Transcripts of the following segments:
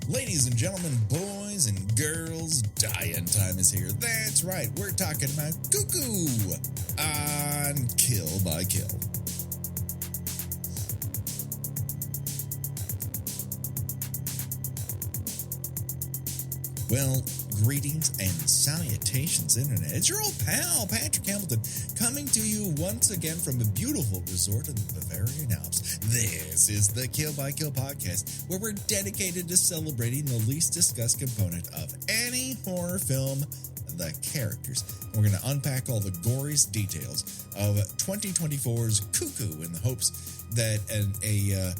Ladies and gentlemen, boys and girls, dying time is here. That's right, we're talking about Cuckoo on Kill by Kill. Well, greetings and salutations, Internet. It's your old pal, Patrick Hamilton, coming to you once again from a beautiful resort in the Bavarian Alps. This is the Kill by Kill podcast, where we're dedicated to celebrating the least discussed component of any horror film, the characters. And we're going to unpack all the goriest details of 2024's Cuckoo in the hopes that a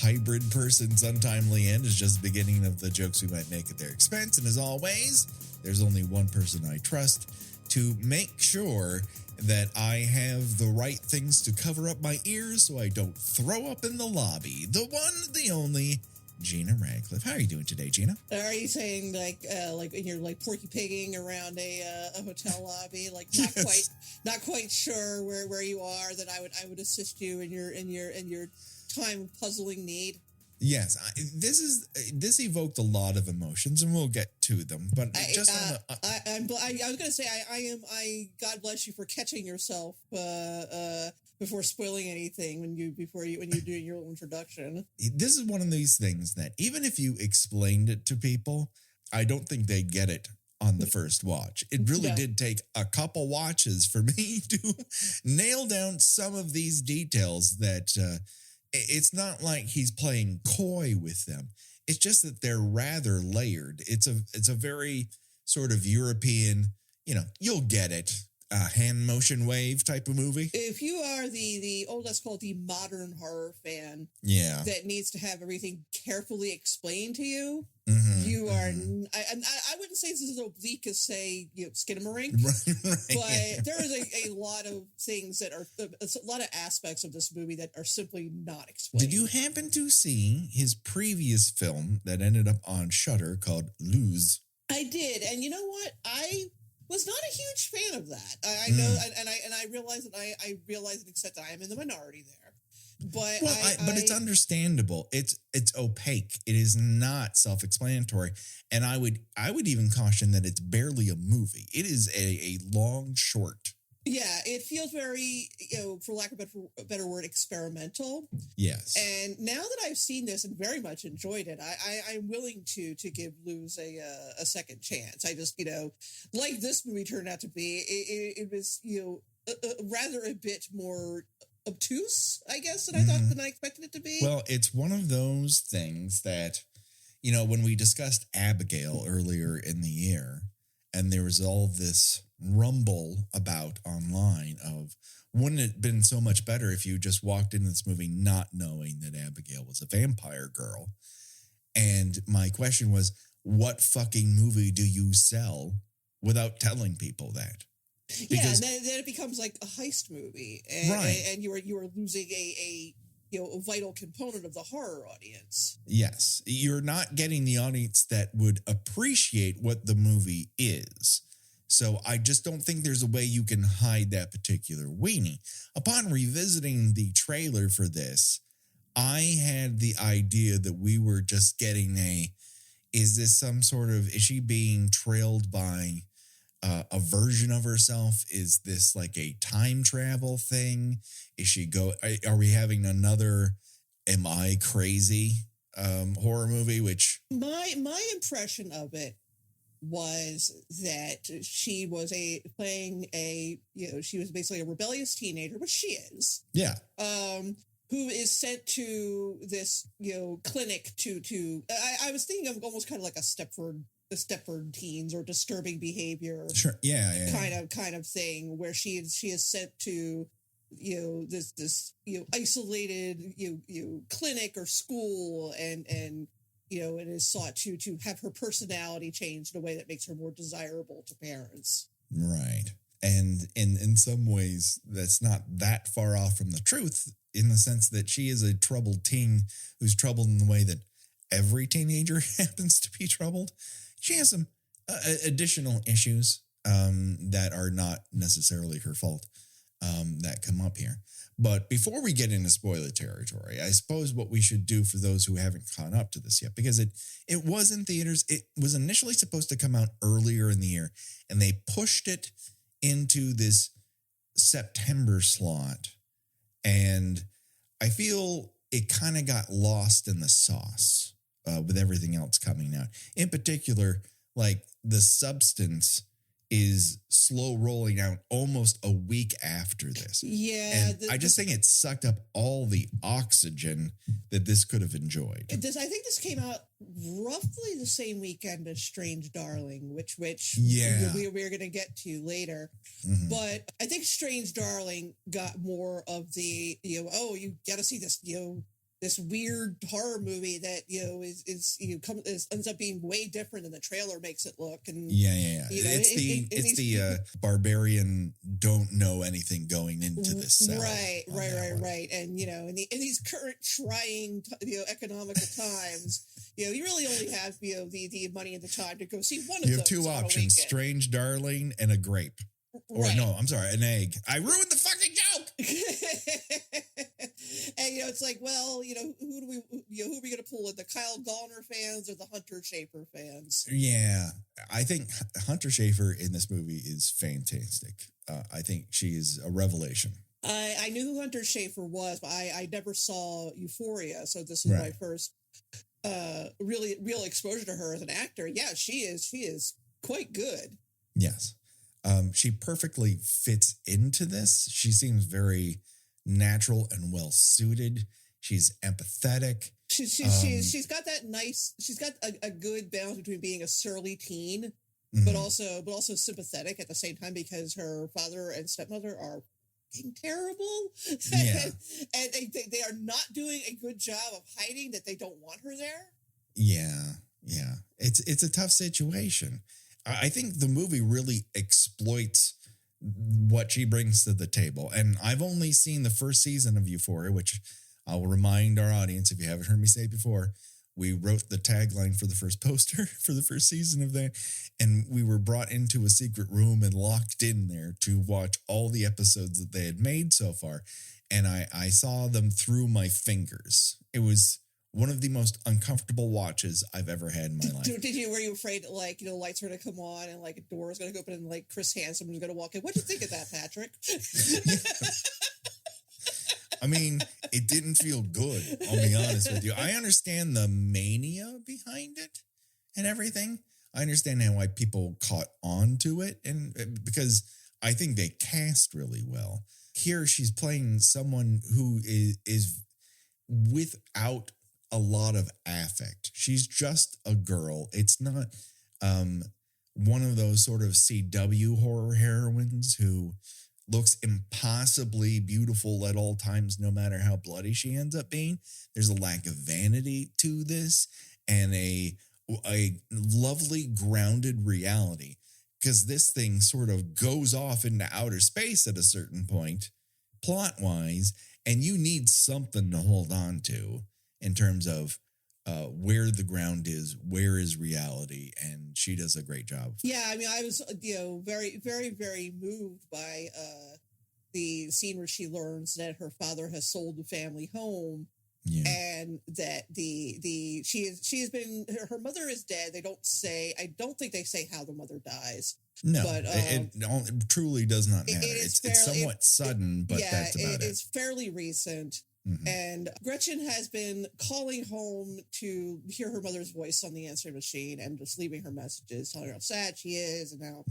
hybrid person's untimely end is just the beginning of the jokes we might make at their expense. And as always, there's only one person I trust to make sure that I have the right things to cover up my ears so I don't throw up in the lobby. The one, the only, Gina Radcliffe. How are you doing today, Gina? Are you saying like you're like Porky Pigging around a hotel lobby, like not quite sure where you are? That I would assist you in your time of puzzling need. Yes, this evoked a lot of emotions, and we'll get to them. But I was going to say I God bless you for catching yourself before spoiling anything when you do your little introduction. This is one of these things that even if you explained it to people, I don't think they'd get it on the first watch. It really did take a couple watches for me to nail down some of these details that. It's not like he's playing coy with them. It's just that they're rather layered. It's a very sort of European, you'll get it, hand motion wave type of movie. If you are let's call it the modern horror fan, that needs to have everything carefully explained to you, you are. I wouldn't say this is as oblique as say Skinamarink, right. But there is a lot of things that are a lot of aspects of this movie that are simply not explained. Did you happen to see his previous film that ended up on Shudder called Lose? I did, and you know what? I was not a huge fan of that. I know, and I realize that I realize and accept that I am in the minority there. But but it's understandable. It's opaque. It is not self-explanatory, and I would even caution that it's barely a movie. It is a long short. Yeah, it feels very, for lack of a better word, experimental. Yes. And now that I've seen this and very much enjoyed it, I'm willing to give Luz a second chance. I just, like this movie turned out to be, it was, rather a bit more obtuse, I guess, than I expected it to be. Well, it's one of those things that, when we discussed Abigail earlier in the year, and there was all this rumble about online of, wouldn't it have been so much better if you just walked into this movie not knowing that Abigail was a vampire girl? And my question was, what fucking movie do you sell without telling people that? Because, and then it becomes like a heist movie, and, right. and you are losing a vital component of the horror audience. Yes, you're not getting the audience that would appreciate what the movie is. So I just don't think there's a way you can hide that particular weenie. Upon revisiting the trailer for this, I had the idea that we were just getting is this some sort of, is she being trailed by a version of herself? Is this like a time travel thing? Are we having another Am I Crazy horror movie? Which my impression of it was that she was she was basically a rebellious teenager, which she is. Yeah. Who is sent to this, clinic to I was thinking of almost kind of like a Stepford teens or disturbing behavior. Sure. Yeah. Kind of thing where she is sent to, this isolated, clinic or school and it is sought to have her personality changed in a way that makes her more desirable to parents. Right. And in some ways, that's not that far off from the truth, in the sense that she is a troubled teen who's troubled in the way that every teenager happens to be troubled. She has some additional issues that are not necessarily her fault. that come up here. But before we get into spoiler territory, I suppose what we should do for those who haven't caught up to this yet, because it was in theaters. It was initially supposed to come out earlier in the year, and they pushed it into this September slot. And I feel it kind of got lost in the sauce with everything else coming out. In particular, like The Substance is slow rolling out almost a week after this. Yeah. And I just think it sucked up all the oxygen that this could have enjoyed. I think this came out roughly the same weekend as Strange Darling, which we're going to get to later. Mm-hmm. But I think Strange Darling got more of the, you got to see this, this weird horror movie that ends up being way different than the trailer makes it look. And it's the barbarian don't know anything going into this cell. Right. And in these current trying economical times, you really only have the money and the time to go see one of those. You have two options: Strange Darling and a grape. Or no, I'm sorry, an egg. I ruined the fucking joke. And it's like, well, who are we going to pull in? The Kyle Gallner fans or the Hunter Schaffer fans? Yeah, I think Hunter Schaffer in this movie is fantastic. I think she is a revelation. I knew who Hunter Schaffer was, but I never saw Euphoria, so this was my first real exposure to her as an actor. Yeah, she is quite good. Yes. She perfectly fits into this. She seems very natural and well suited. She's empathetic. She's got that nice. She's got a good balance between being a surly teen, but also sympathetic at the same time, because her father and stepmother are terrible. Yeah. and they are not doing a good job of hiding that they don't want her there. Yeah. It's a tough situation. I think the movie really exploits what she brings to the table. And I've only seen the first season of Euphoria, which I will remind our audience, if you haven't heard me say it before, we wrote the tagline for the first poster for the first season of that. And we were brought into a secret room and locked in there to watch all the episodes that they had made so far. And I saw them through my fingers. It was one of the most uncomfortable watches I've ever had in my life. Were you afraid that, lights were going to come on and a door was going to open and Chris Hansen was going to walk in? What do you think of that, Patrick? I mean, it didn't feel good, I'll be honest with you. I understand the mania behind it and everything. I understand now why people caught on to it, and because I think they cast really well. Here she's playing someone who is without a lot of affect. She's just a girl. It's not one of those sort of CW horror heroines who looks impossibly beautiful at all times, no matter how bloody she ends up being. There's a lack of vanity to this and a lovely grounded reality, because this thing sort of goes off into outer space at a certain point, plot-wise, and you need something to hold on to in terms of where the ground is, where is reality, and she does a great job. Yeah, I mean, I was, very, very, very moved by the scene where she learns that her father has sold the family home, and that her mother is dead. I don't think they say how the mother dies. No, but it truly does not matter. It's somewhat sudden, but that's about it. It's fairly recent. Mm-hmm. And Gretchen has been calling home to hear her mother's voice on the answering machine and just leaving her messages, telling her how sad she is and how,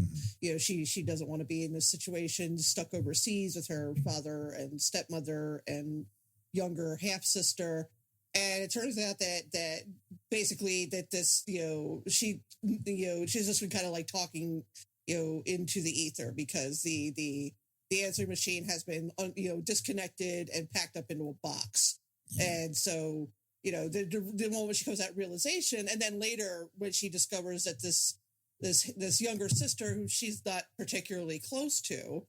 she doesn't want to be in this situation, stuck overseas with her father and stepmother and younger half-sister. And it turns out that basically that this, she's just been kind of talking, into the ether, because the answering machine has been, disconnected and packed up into a box. Yeah. And so, the moment she comes to that realization, and then later when she discovers that this younger sister, who she's not particularly close to,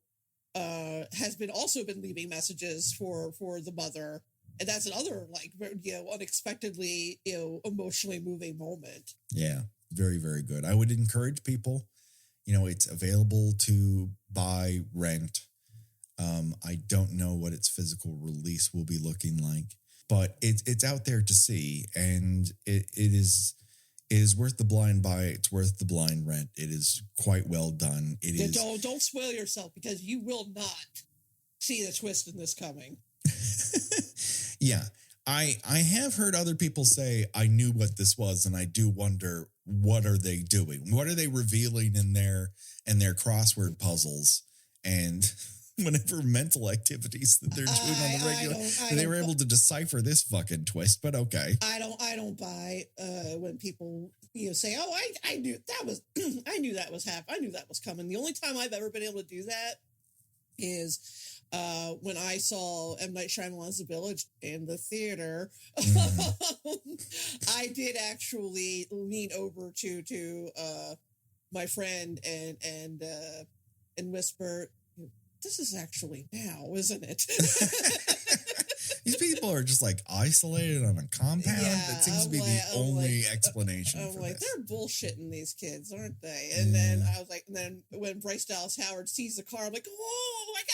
has also been leaving messages for the mother. And that's another unexpectedly, emotionally moving moment. Yeah. Very, very good. I would encourage people, it's available to buy, rent. I don't know what its physical release will be looking like, but it's out there to see, and it is worth the blind buy. It's worth the blind rent. It is quite well done. It is. Don't spoil yourself, because you will not see the twist in this coming. Yeah. I have heard other people say, I knew what this was, and I do wonder, what are they doing? What are they revealing in their crossword puzzles and whatever mental activities that they're doing on the regular? They were able to decipher this fucking twist, but okay. I don't buy when people say, "Oh, I knew that was I knew that was happening. I knew that was coming." The only time I've ever been able to do that is when I saw M. Night Shyamalan's The Village in the theater. I did actually lean over to my friend and whisper, "This is actually now, isn't it?" These people are just like isolated on a compound. That seems to be the only explanation for this. They're bullshitting these kids, aren't they? And then I was like, and then when Bryce Dallas Howard sees the car, I'm like, "Oh, I got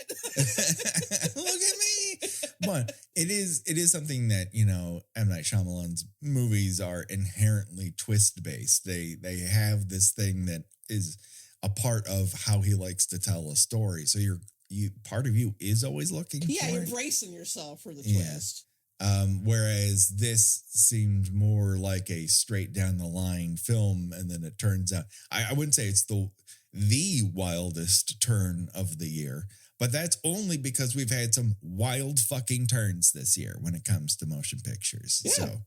it!" Look at me. But it is something that, M. Night Shyamalan's movies are inherently twist based. They have this thing that is a part of how he likes to tell a story. So part of you is always looking. Yeah, for you're it. bracing yourself for the twist. Whereas this seemed more like a straight down the line film, and then it turns out I wouldn't say it's the wildest turn of the year, but that's only because we've had some wild fucking turns this year when it comes to motion pictures. Yeah. So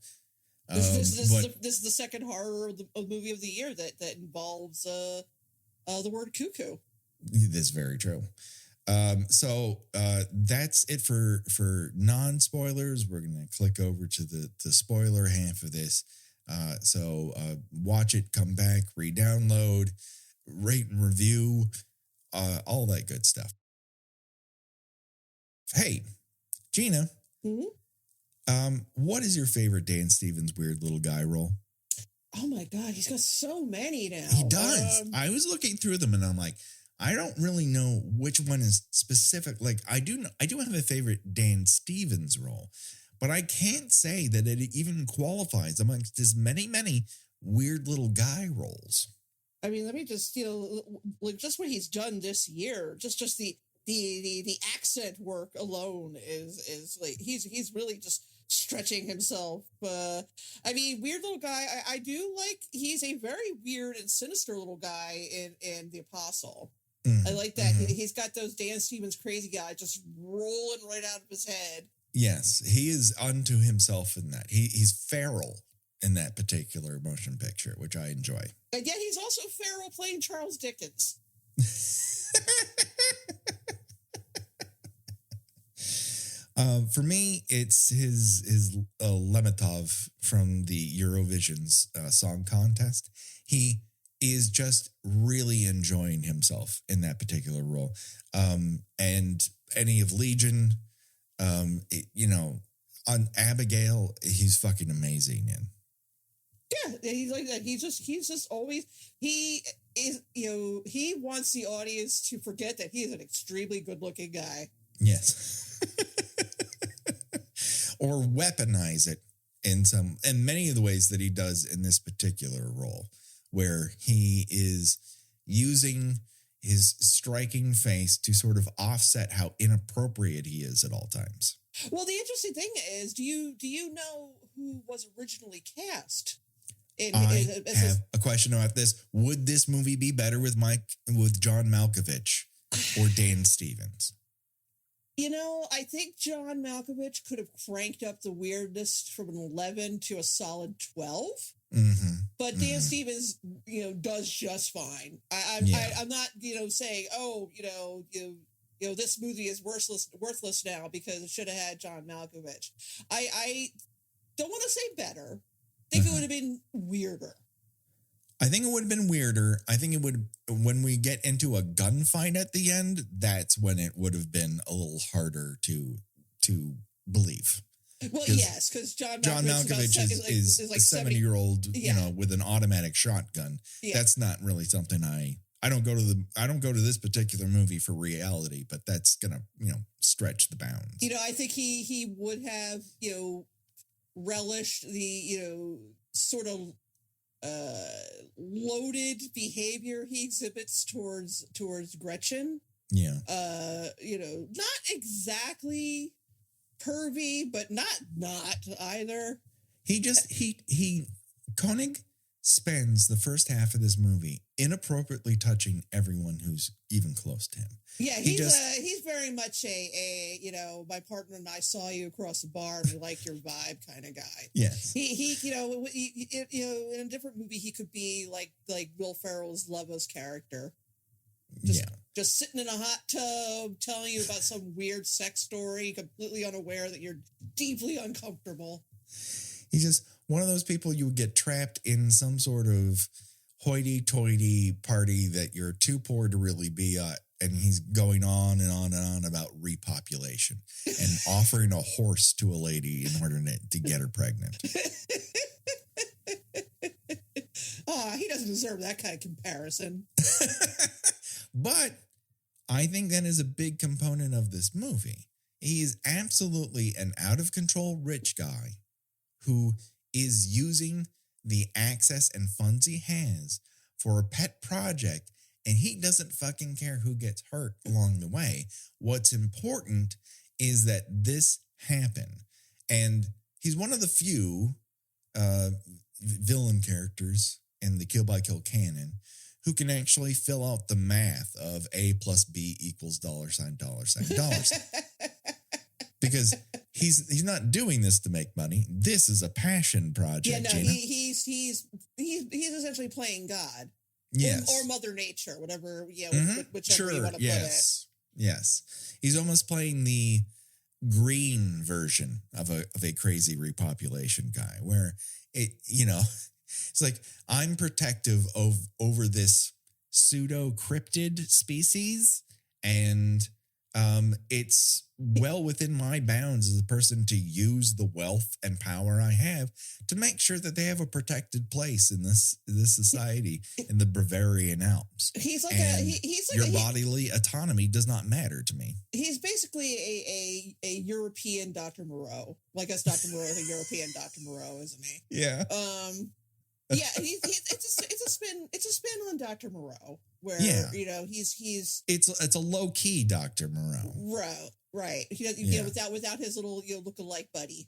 this is the second horror movie of the year that involves the word cuckoo. That's very true. So that's it for non-spoilers. We're going to click over to the spoiler half of this. So watch it, come back, re-download, rate and review, all that good stuff. Hey, Gina, what is your favorite Dan Stevens weird little guy role? Oh my God, he's got so many now. He does. I was looking through them and I'm like, I don't really know which one is specific. Like I do have a favorite Dan Stevens role, but I can't say that it even qualifies amongst his many, many weird little guy roles. I mean, let me just, like just what he's done this year, just the accent work alone is like, he's really just stretching himself. I mean, weird little guy. I do like, he's a very weird and sinister little guy in The Apostle. I like that. He's got those Dan Stevens crazy guy just rolling right out of his head. Yes, he is unto himself in that. He's feral in that particular motion picture, which I enjoy. And yet he's also feral playing Charles Dickens. For me, it's his Lemitov from the Eurovision's song contest. He is just really enjoying himself in that particular role. And any of Legion, on Abigail, he's fucking amazing in. Yeah, he's like that. He's just always, he is, he wants the audience to forget that he is an extremely good looking guy. Yes. Or weaponize it in many of the ways that he does in this particular role, where he is using his striking face to sort of offset how inappropriate he is at all times. Well, the interesting thing is, do you know who was originally cast? I have a question about this. Would this movie be better with John Malkovich or Dan Stevens? I think John Malkovich could have cranked up the weirdness from an 11 to a solid 12. Mm-hmm. But Dan Stevens, does just fine. I'm not, saying, this movie is worthless now because it should have had John Malkovich. I don't want to say better. I think it would have been weirder. I think it would have been weirder. I think it would, when we get into a gunfight at the end, that's when it would have been a little harder to believe. Well, yes, because John Malkovich is like a 70-year-old, with an automatic shotgun. Yeah. That's not really something I I don't go to this particular movie for reality, but that's gonna, stretch the bounds. I think he would have, relished the, sort of loaded behavior he exhibits towards Gretchen. Yeah. Not exactly pervy, but not either. Koenig spends the first half of this movie inappropriately touching everyone who's even close to him. Yeah, he's very much a my partner and I saw you across the bar and we like your vibe kind of guy. Yes. He in a different movie he could be like Will Ferrell's Lovelace character. Just sitting in a hot tub telling you about some weird sex story, completely unaware that you're deeply uncomfortable. He's just one of those people you would get trapped in some sort of hoity-toity party that you're too poor to really be at. And he's going on and on and on about repopulation and offering a horse to a lady in order to get her pregnant. He doesn't deserve that kind of comparison. But I think that is a big component of this movie. He is absolutely an out-of-control rich guy who is using the access and funds he has for a pet project, and he doesn't fucking care who gets hurt along the way. What's important is that this happen. And he's one of the few villain characters in the Kill by Kill canon who can actually fill out the math of A plus B equals $, $. Because he's not doing this to make money. This is a passion project. Yeah, no, Gina. he's essentially playing God. Yes. Or Mother Nature, whatever, whichever you want to put it. Yes. He's almost playing the green version of a crazy repopulation guy where it's like, I'm protective over this pseudo cryptid species, and it's well within my bounds as a person to use the wealth and power I have to make sure that they have a protected place in this society in the Bavarian Alps. He's like your bodily autonomy does not matter to me. He's basically a European Dr. Moreau. Like us, Dr. Moreau is a European Dr. Moreau, isn't he? Yeah. Yeah, it's a spin on Dr. Moreau where he's it's a low key Dr. Moreau. Right. Without his little look-alike buddy.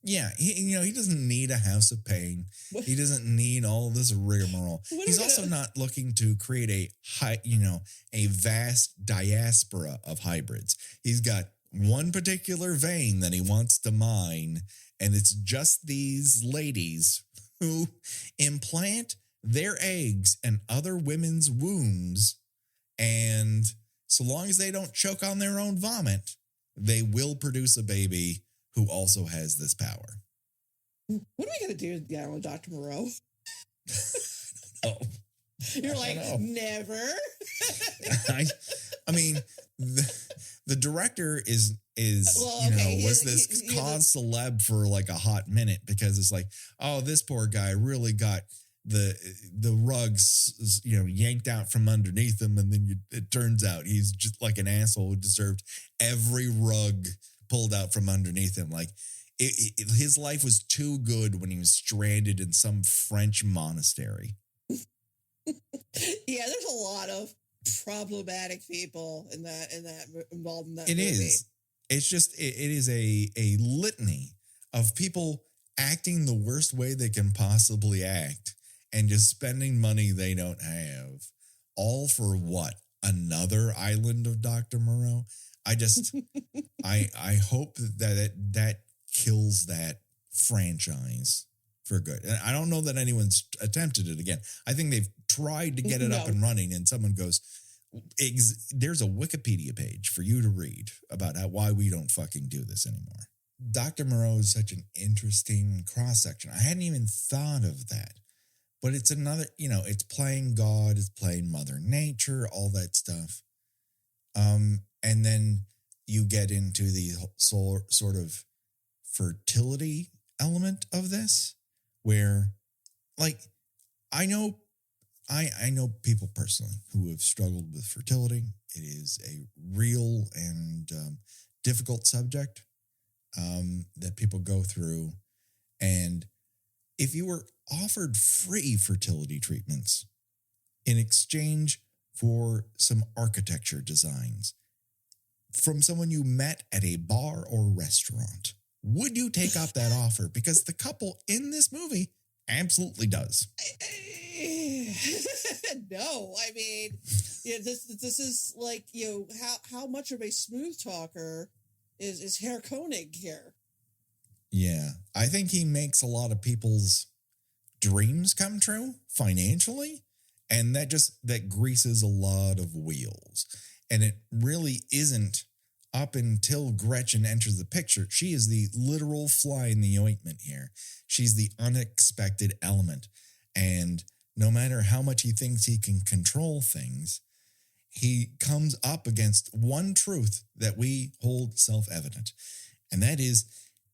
Yeah, he doesn't need a house of pain. He doesn't need all of this rigmarole. He's also not looking to create a vast diaspora of hybrids. He's got one particular vein that he wants to mine, and it's just these ladies who implant their eggs in other women's wombs, and so long as they don't choke on their own vomit, they will produce a baby who also has this power. What are we going to do with Dr. Moreau? Oh, You're like, never? I mean, the director was this cause celeb for like a hot minute because it's like, oh, this poor guy really got the rugs, yanked out from underneath him. And then it turns out he's just like an asshole who deserved every rug pulled out from underneath him. Like his life was too good when he was stranded in some French monastery. Yeah, there's a lot of problematic people involved in that It movie. is. It's just, it is a litany of people acting the worst way they can possibly act and just spending money they don't have. All for what? Another island of Dr. Moreau? I just, I hope that kills that franchise for good. And I don't know that anyone's attempted it again. I think they've tried to get it up and running, and someone goes, there's a Wikipedia page for you to read about why we don't fucking do this anymore. Dr. Moreau is such an interesting cross-section. I hadn't even thought of that. But it's another, it's playing God, it's playing Mother Nature, all that stuff. And then you get into the sort of fertility element of this, where, like, I know I know people personally who have struggled with fertility. It is a real and difficult subject that people go through. And if you were offered free fertility treatments in exchange for some architecture designs from someone you met at a bar or restaurant, would you take up that offer? Because the couple in this movie absolutely does. No, I mean, this is like, how much of a smooth talker is Herr Koenig here? Yeah, I think he makes a lot of people's dreams come true financially, and that greases a lot of wheels. And it really isn't up until Gretchen enters the picture. She is the literal fly in the ointment here. She's the unexpected element. And no matter how much he thinks he can control things, he comes up against one truth that we hold self-evident. And that is,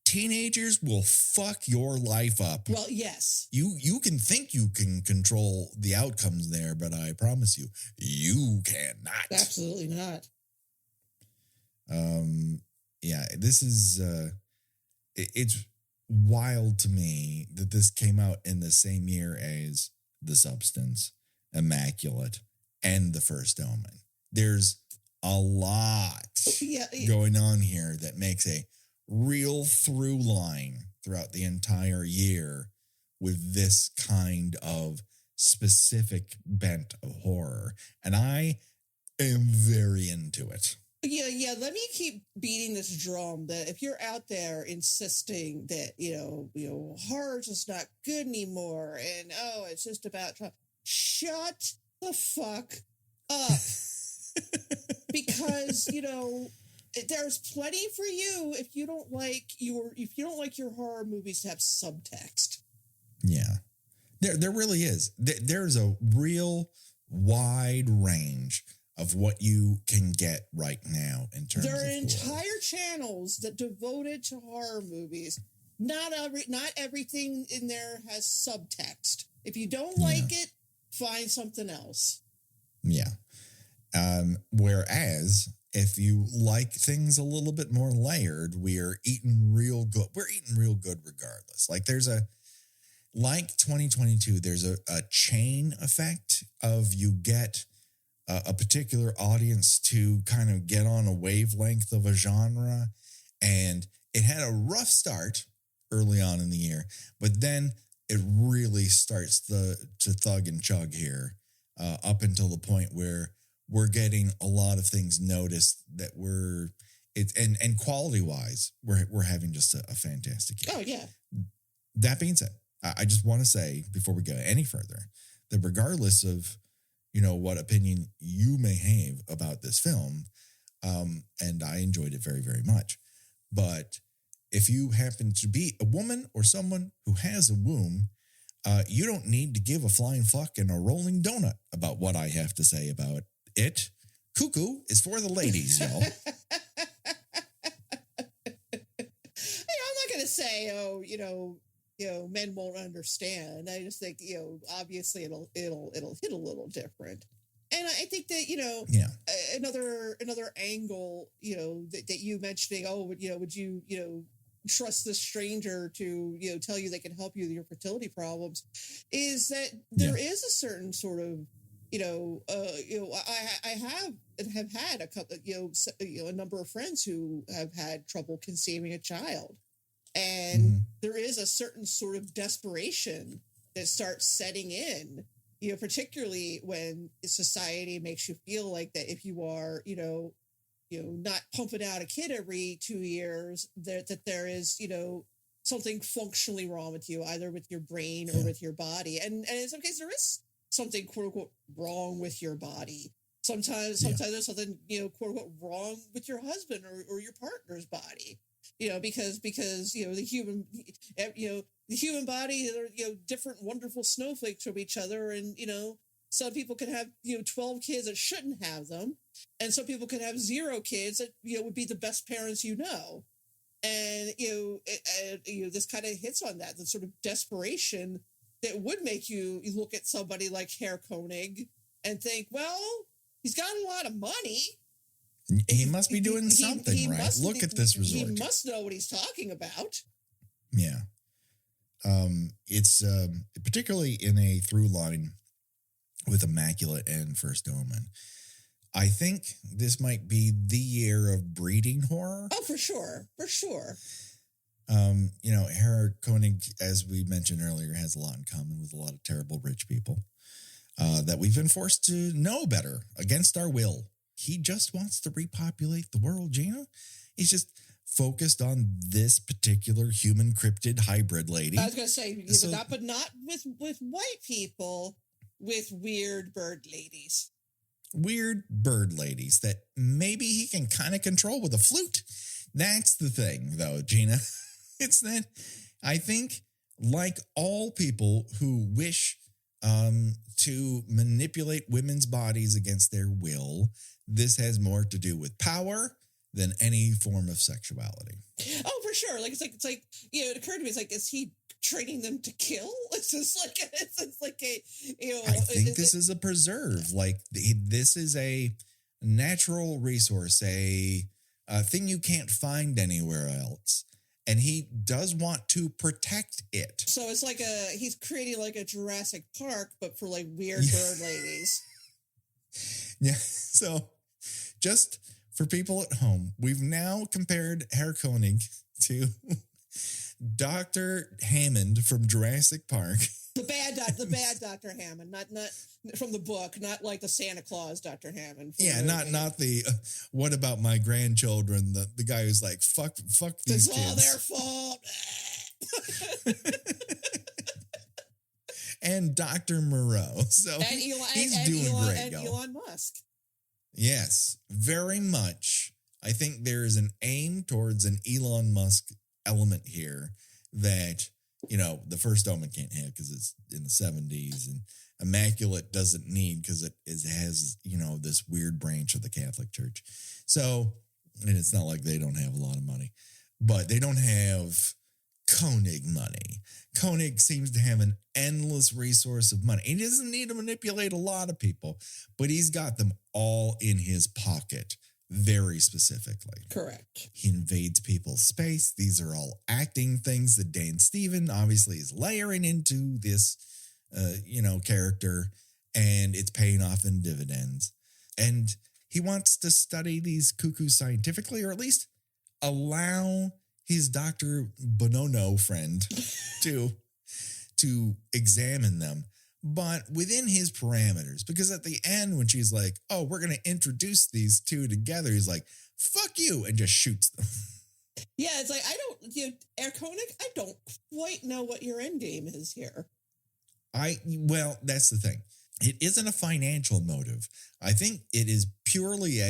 teenagers will fuck your life up. Well, yes. You can think you can control the outcomes there, but I promise you, you cannot. Absolutely not. Yeah, this is, it's wild to me that this came out in the same year as The Substance, Immaculate, and The First Omen. There's a lot going on here that makes a real through line throughout the entire year with this kind of specific bent of horror. And I am very into it. Yeah. Let me keep beating this drum that if you're out there insisting that, horror's just not good anymore and, it's just about shut the fuck up. Because, there's plenty for you if you don't like your horror movies to have subtext. Yeah. There really is. There's a real wide range of what you can get right now in terms of horror. There are entire channels that devoted to horror movies. Not everything in there has subtext. If you don't like it, find something else. Yeah. Whereas if you like things a little bit more layered, we're eating real good. We're eating real good regardless. Like 2022, there's a chain effect of you get a particular audience to kind of get on a wavelength of a genre. And it had a rough start early on in the year, but then it really starts to thug and chug here up until the point where we're getting a lot of things noticed that and quality wise, we're having just a fantastic year. Oh yeah. That being said, I just want to say before we go any further that regardless of, what opinion you may have about this film, and I enjoyed it very, very much, but if you happen to be a woman or someone who has a womb, you don't need to give a flying fuck and a rolling donut about what I have to say about it. Cuckoo is for the ladies, y'all. I'm not going to say, men won't understand. I just think, obviously it'll hit a little different. And I think that, another angle, that you mentioning, would you trust this stranger to, tell you they can help you with your fertility problems, is that there is a certain sort of, I have had a couple, a number of friends who have had trouble conceiving a child. And there is a certain sort of desperation that starts setting in, particularly when society makes you feel like that if you are, not pumping out a kid every 2 years, that there is, something functionally wrong with you, either with your brain or with your body. And in some cases, there is something, quote unquote, wrong with your body. Sometimes there's something, quote unquote, wrong with your husband or your partner's body. Because the human body, they're, different wonderful snowflakes from each other. And, some people can have, 12 kids that shouldn't have them. And some people can have 0 kids that, would be the best parents, And, this kind of hits on that, the sort of desperation that would make you look at somebody like Herr Koenig and think, well, he's got a lot of money. He must be doing something right. Look at this resort. He must know what he's talking about. Yeah. It's particularly in a through line with Immaculate and First Omen. I think this might be the year of breeding horror. Oh, for sure. For sure. Herr Koenig, as we mentioned earlier, has a lot in common with a lot of terrible rich people that we've been forced to know better against our will. He just wants to repopulate the world, Gina. He's just focused on this particular human cryptid hybrid lady. I was going to say, but not with white people, with weird bird ladies. Weird bird ladies that maybe he can kind of control with a flute. That's the thing, though, Gina. It's that I think, like all people who wish to manipulate women's bodies against their will, this has more to do with power than any form of sexuality. Oh, for sure. It's like it occurred to me, is he training them to kill? It's just like I think this is a preserve. This is a natural resource, a thing you can't find anywhere else. And he does want to protect it. So it's like he's creating like a Jurassic Park, but for like weird bird ladies. Yeah. So just for people at home, we've now compared Herr Koenig to Dr. Hammond from Jurassic Park. The bad Dr. Hammond, not from the book, not like the Santa Claus Dr. Hammond. Yeah, not the what about my grandchildren? The guy who's like, fuck these kids. It's all their fault. And Dr. Moreau. So he's doing great, y'all. Elon Musk. Yes, very much. I think there is an aim towards an Elon Musk element here that, the First Omen can't have because it's in the 70s, and Immaculate doesn't need because it has, this weird branch of the Catholic Church. So, and it's not like they don't have a lot of money, but they don't have Koenig money. Koenig seems to have an endless resource of money. He doesn't need to manipulate a lot of people, but he's got them all in his pocket very specifically. Correct. He invades people's space. These are all acting things that Dan Stephen obviously is layering into this, character, and it's paying off in dividends. And he wants to study these cuckoos scientifically, or at least allow his Dr. Bonono friend to examine them, but within his parameters. Because at the end, when she's like, oh, we're going to introduce these two together, he's like, fuck you, and just shoots them. Yeah, it's like, Herr Koenig, I don't quite know what your end game is here. Well, that's the thing. It isn't a financial motive. I think it is purely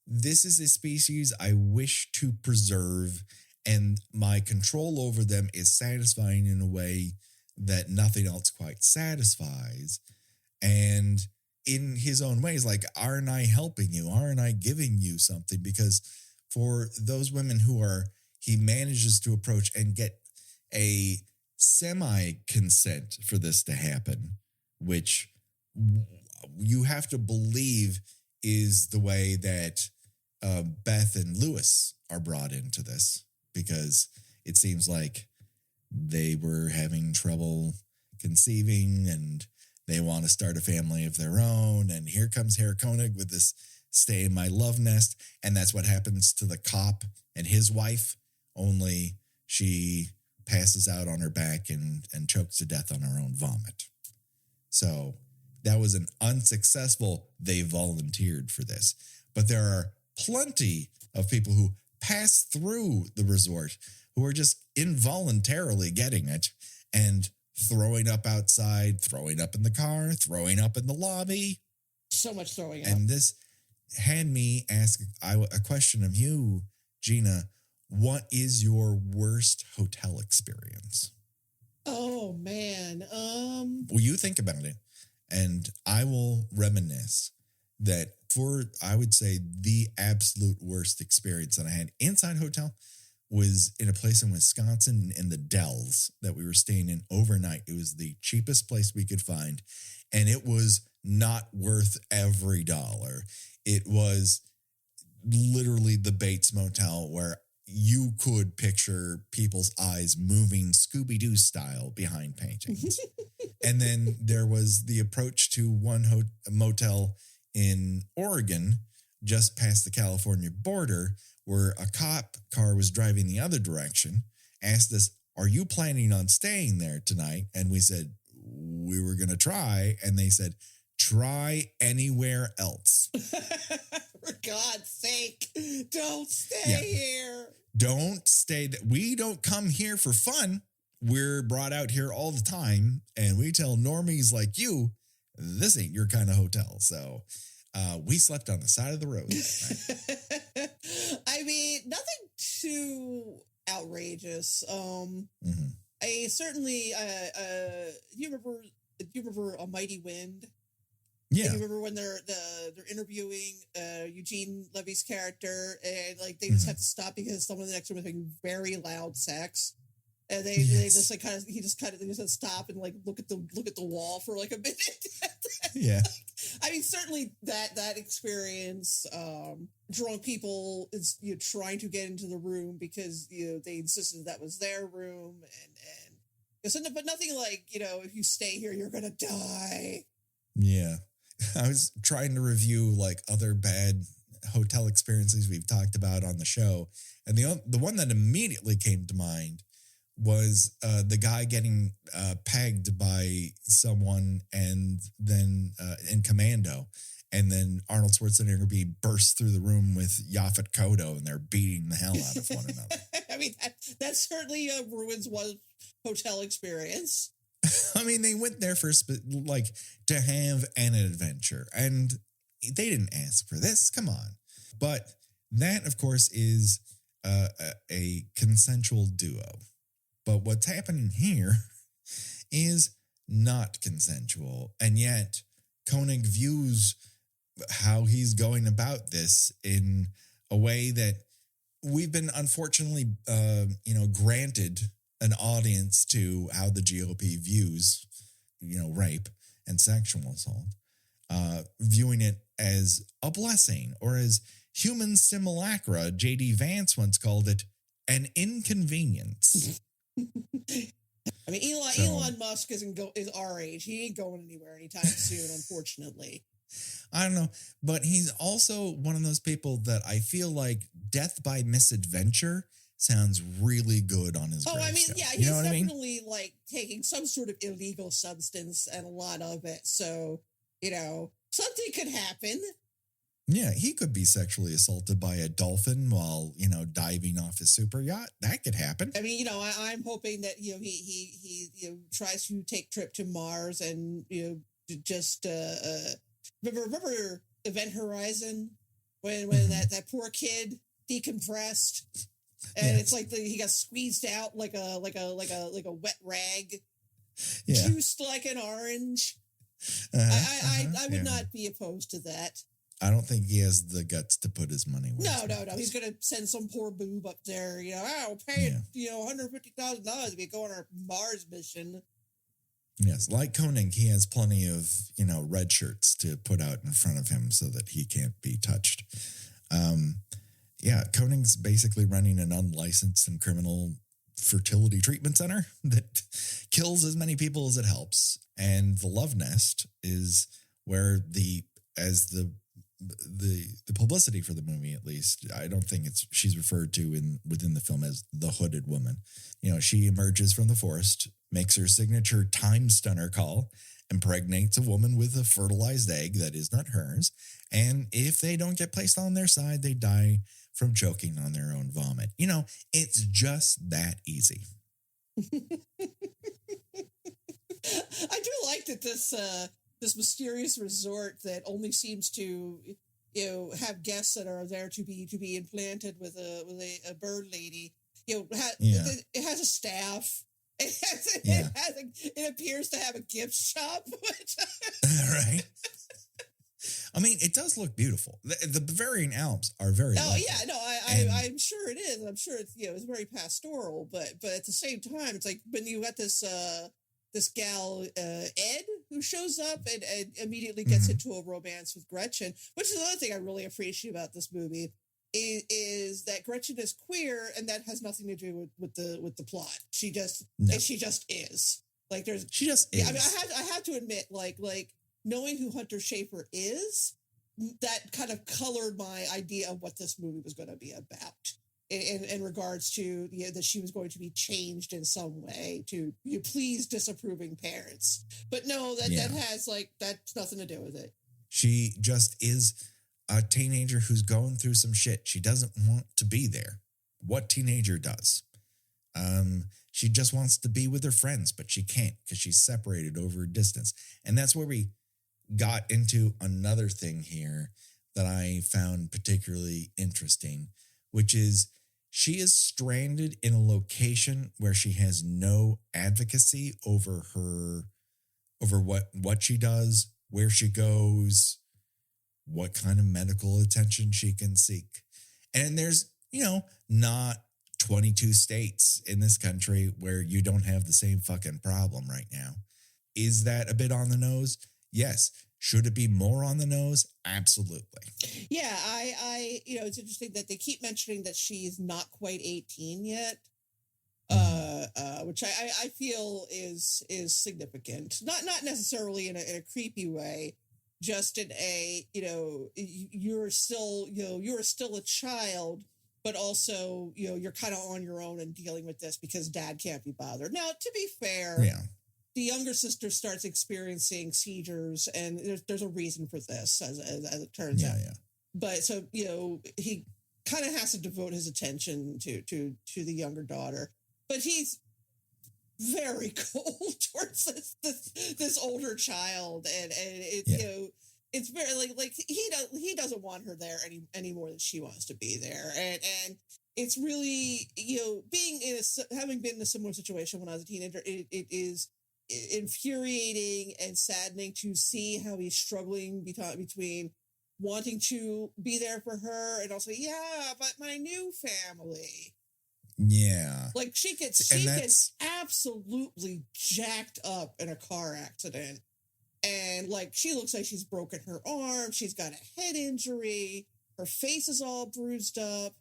this is a species I wish to preserve, and my control over them is satisfying in a way that nothing else quite satisfies. And in his own ways, like, aren't I helping you? Aren't I giving you something? Because for those women he manages to approach and get a semi-consent for this to happen, which you have to believe is the way that Beth and Lewis are brought into this, because it seems like they were having trouble conceiving and they want to start a family of their own. And here comes Herr Koenig with this stay in my love nest. And that's what happens to the cop and his wife, only she passes out on her back and chokes to death on her own vomit. So that was an unsuccessful, they volunteered for this. But there are plenty of people who pass through the resort who are just involuntarily getting it and throwing up outside, throwing up in the car, throwing up in the lobby. So much throwing up. And this had me ask a question of you, Gina. What is your worst hotel experience? Oh, man. Well, you think about it, and I will reminisce that for, I would say, the absolute worst experience that I had inside hotel was in a place in Wisconsin in the Dells that we were staying in overnight. It was the cheapest place we could find, and it was not worth every dollar. It was literally the Bates Motel, where you could picture people's eyes moving Scooby-Doo style behind paintings. And then there was the approach to one motel in Oregon, just past the California border, where a cop car was driving the other direction, asked us, "Are you planning on staying there tonight?" And we said, we were going to try. And they said, "Try anywhere else." For God's sake, don't stay here. Don't stay. We don't come here for fun. We're brought out here all the time. And we tell normies like you, this ain't your kind of hotel. So we slept on the side of the road that night. I mean, nothing too outrageous. I certainly, you remember A Mighty Wind? Yeah. And you remember when they're interviewing Eugene Levy's character, and like they just have to stop because someone in the next room is having very loud sex, and they just like they just had to stop and like look at the wall for like a minute. Yeah. I mean, certainly that experience, drunk people is trying to get into the room because they insisted that was their room, but nothing like if you stay here you're gonna die. Yeah. I was trying to review like other bad hotel experiences we've talked about on the show. And the one that immediately came to mind was the guy getting pegged by someone and then in Commando. And then Arnold Schwarzenegger being burst through the room with Yaphet Kotto, and they're beating the hell out of one another. I mean, that certainly ruins one hotel experience. I mean, they went there for to have an adventure, and they didn't ask for this. Come on. But that, of course, is a consensual duo. But what's happening here is not consensual. And yet Koenig views how he's going about this in a way that we've been unfortunately, granted an audience to how the GOP views, rape and sexual assault, viewing it as a blessing, or as human simulacra. J.D. Vance once called it an inconvenience. I mean, Elon Musk is our age. He ain't going anywhere anytime soon, unfortunately. I don't know, but he's also one of those people that I feel like death by misadventure sounds really good on his gravestone. I mean, yeah, he's definitely like taking some sort of illegal substance and a lot of it. So, something could happen. Yeah, he could be sexually assaulted by a dolphin while, diving off his super yacht. That could happen. I mean, I'm hoping that, he tries to take trip to Mars and, just, remember Event Horizon when that poor kid decompressed? And it's like he got squeezed out like a wet rag, juiced like an orange. I would not be opposed to that. I don't think he has the guts to put his money where No. He's gonna send some poor boob up there. I'll pay $150,000 if you go on our Mars mission. Yes, like Koenig, he has plenty of red shirts to put out in front of him so that he can't be touched. Koenig's basically running an unlicensed and criminal fertility treatment center that kills as many people as it helps. And the Love Nest is where the publicity for the movie, at least, I don't think she's referred to within the film as the hooded woman. She emerges from the forest, makes her signature time stunner call, impregnates a woman with a fertilized egg that is not hers. And if they don't get placed on their side, they die from choking on their own vomit. It's just that easy. I do like that this mysterious resort that only seems to have guests that are there to be implanted with a bird lady. It has a staff. It appears to have a gift shop. Right. I mean, it does look beautiful. The Bavarian Alps are very. Oh yeah, no, I'm sure it is. I'm sure it's it's very pastoral, but at the same time, it's like when you got this this gal Ed who shows up and immediately gets into a romance with Gretchen, which is another thing I really appreciate about this movie. Is that Gretchen is queer, and that has nothing to do with the plot. She just is. Like she just is. I mean, I have to admit, like knowing who Hunter Schaffer is, that kind of colored my idea of what this movie was going to be about. In regards to that she was going to be changed in some way to please disapproving parents, but no, that has that's nothing to do with it. She just is a teenager who's going through some shit. She doesn't want to be there. What teenager does? She just wants to be with her friends, but she can't because she's separated over a distance. And that's where we got into another thing here that I found particularly interesting, which is she is stranded in a location where she has no advocacy over what she does, where she goes, what kind of medical attention she can seek. And there's, not 22 states in this country where you don't have the same fucking problem right now. Is that a bit on the nose? Yes. Should it be more on the nose? Absolutely. Yeah, I it's interesting that they keep mentioning that she's not quite 18 yet. Which I feel is significant. Not necessarily in a creepy way, just in a, you're still a child, but also, you're kind of on your own and dealing with this because dad can't be bothered. Now, to be fair, the younger sister starts experiencing seizures, and there's a reason for this, as it turns out. Yeah. But so, he kind of has to devote his attention to the younger daughter, but he's very cold towards this older child, and it, it's very like he doesn't want her there any more than she wants to be there, and it's really being having been in a similar situation when I was a teenager, it is infuriating and saddening to see how he's struggling between wanting to be there for her and also but my new family. Yeah. Like she gets absolutely jacked up in a car accident. And she looks like she's broken her arm. She's got a head injury. Her face is all bruised up.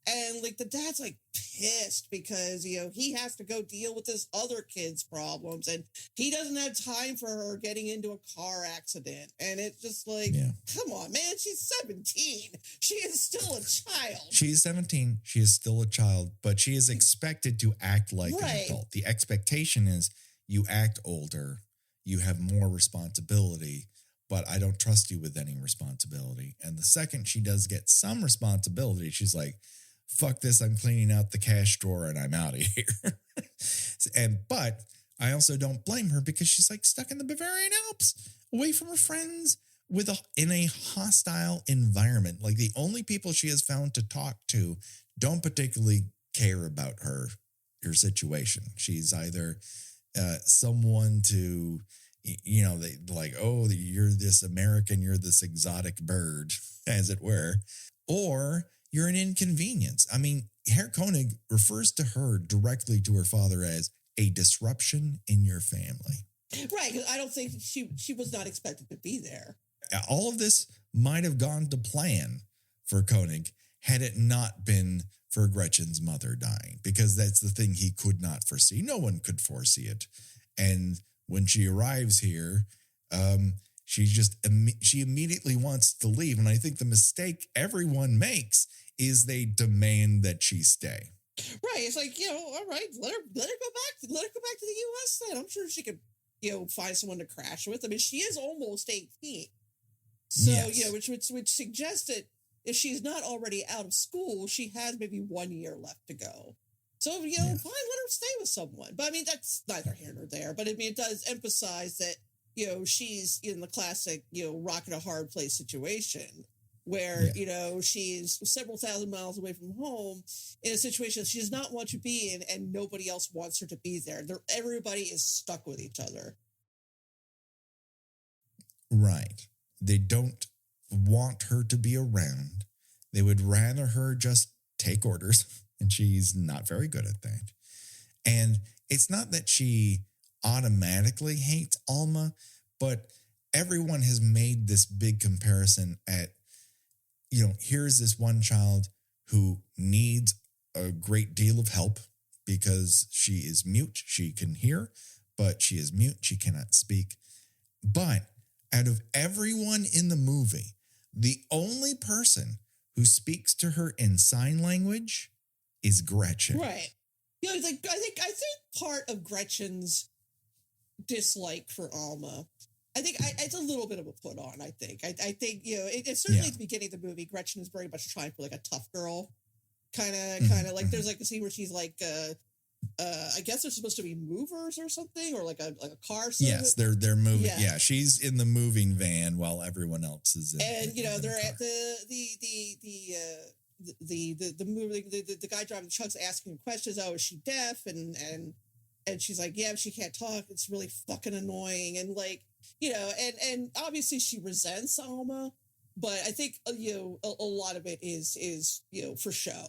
And the dad's pissed because, he has to go deal with this other kid's problems. And he doesn't have time for her getting into a car accident. And it's just come on, man, she's 17. She is still a child. She's 17. She is still a child, but she is expected to act like an adult. The expectation is you act older, you have more responsibility, but I don't trust you with any responsibility. And the second she does get some responsibility, she's like, fuck this, I'm cleaning out the cash drawer and I'm out of here. But I also don't blame her because she's stuck in the Bavarian Alps, away from her friends, in a hostile environment. The only people she has found to talk to don't particularly care about her situation. She's either someone to, they you're this American, you're this exotic bird, as it were, or you're an inconvenience. I mean, Herr Koenig refers to her directly to her father as a disruption in your family. Right, because I don't think she was not expected to be there. All of this might have gone to plan for Koenig had it not been for Gretchen's mother dying, because that's the thing he could not foresee. No one could foresee it. And when she arrives here, she immediately wants to leave. And I think the mistake everyone makes is they demand that she stay. Right. It's all right, let her go back to the US then. I'm sure she could, find someone to crash with. I mean, she is almost 18. So, yes. Which suggests that if she's not already out of school, she has maybe 1 year left to go. So, fine, let her stay with someone. But I mean, that's neither here nor there. But I mean, it does emphasize that, she's in the classic, rock in a hard place situation where, she's several thousand miles away from home in a situation she does not want to be in, and nobody else wants her to be there. Everybody is stuck with each other. Right. They don't want her to be around. They would rather her just take orders, and she's not very good at that. And it's not that she automatically hates Alma, but everyone has made this big comparison at, here's this one child who needs a great deal of help because she is mute. She can hear, but she is mute. She cannot speak. But out of everyone in the movie, the only person who speaks to her in sign language is Gretchen. Right. I think part of Gretchen's dislike for Alma, I think it's a little bit of a put on. I think it's certainly at the beginning of the movie, Gretchen is very much trying for like a tough girl kind of like there's like the scene where she's like I guess they're supposed to be movers or something, or like a car service. Yes, they're moving. Yeah, she's in the moving van while everyone else is in. And they're at the guy driving the truck's asking questions. Oh, is she deaf? And she's like, yeah, she can't talk. It's really fucking annoying. And like, and obviously she resents Alma, but I think a lot of it is for show.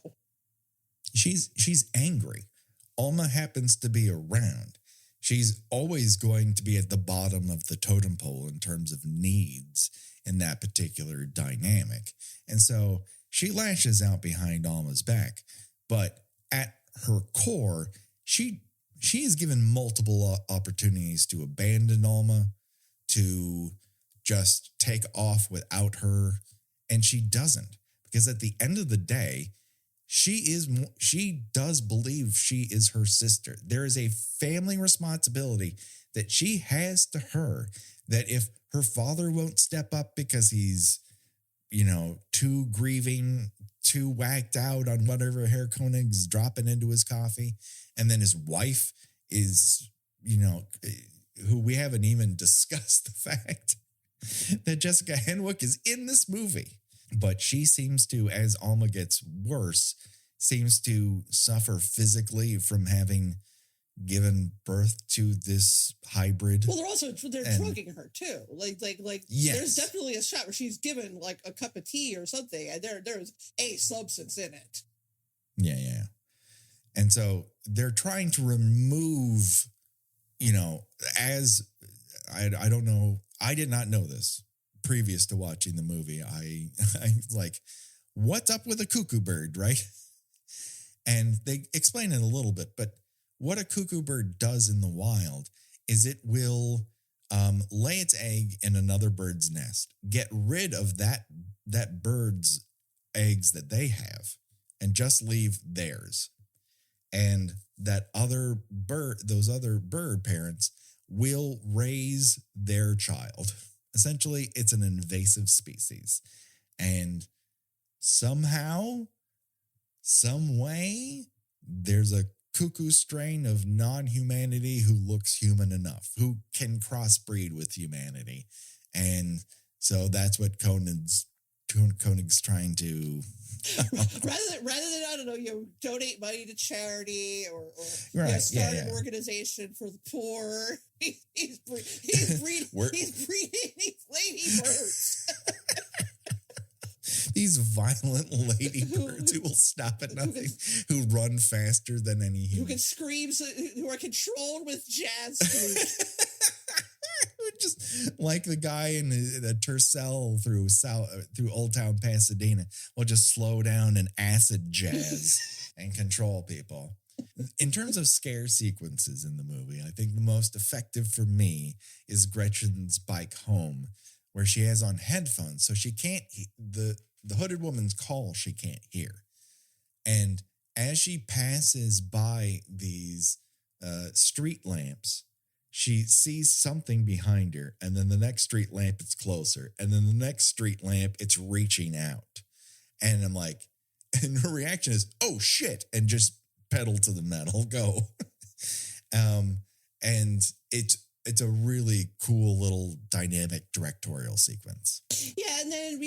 She's angry. Alma happens to be around. She's always going to be at the bottom of the totem pole in terms of needs in that particular dynamic. And so she lashes out behind Alma's back. But at her core, she is given multiple opportunities to abandon Alma, to just take off without her. And she doesn't. Because at the end of the day, she does believe she is her sister. There is a family responsibility that she has to her, that if her father won't step up because he's, too grieving, too whacked out on whatever Herr Konig's dropping into his coffee, and then his wife is, who we haven't even discussed the fact that Jessica Henwick is in this movie. But she seems to, as Alma gets worse, seems to suffer physically from having given birth to this hybrid. Well, they're drugging her too. Like yes. There's definitely a shot where she's given like a cup of tea or something, and there's a substance in it. Yeah. And so they're trying to remove, as I don't know, I did not know this previous to watching the movie. I like, what's up with a cuckoo bird, right? And they explain it a little bit, but what a cuckoo bird does in the wild is it will lay its egg in another bird's nest, get rid of that bird's eggs that they have, and just leave theirs. And that other bird, those other bird parents will raise their child. Essentially, it's an invasive species. And somehow, some way, there's a cuckoo strain of non-humanity who looks human enough, who can crossbreed with humanity. And so that's what Konig's trying to... rather than, I don't know, donate money to charity or start an organization for the poor. He's breeding these ladybirds. These violent ladybirds who will stop at nothing, who run faster than any human. Who can scream, who are controlled with jazz flute. Just like the guy in the Tercel through Old Town Pasadena will just slow down and acid jazz and control people. In terms of scare sequences in the movie, I think the most effective for me is Gretchen's bike home, where she has on headphones, so she can't, the hooded woman's call she can't hear. And as she passes by these street lamps, she sees something behind her, and then the next street lamp, it's closer, and then the next street lamp, it's reaching out. And I'm like, and her reaction is, oh shit, and just pedal to the metal, go. And it's a really cool little dynamic directorial sequence. Yeah, and then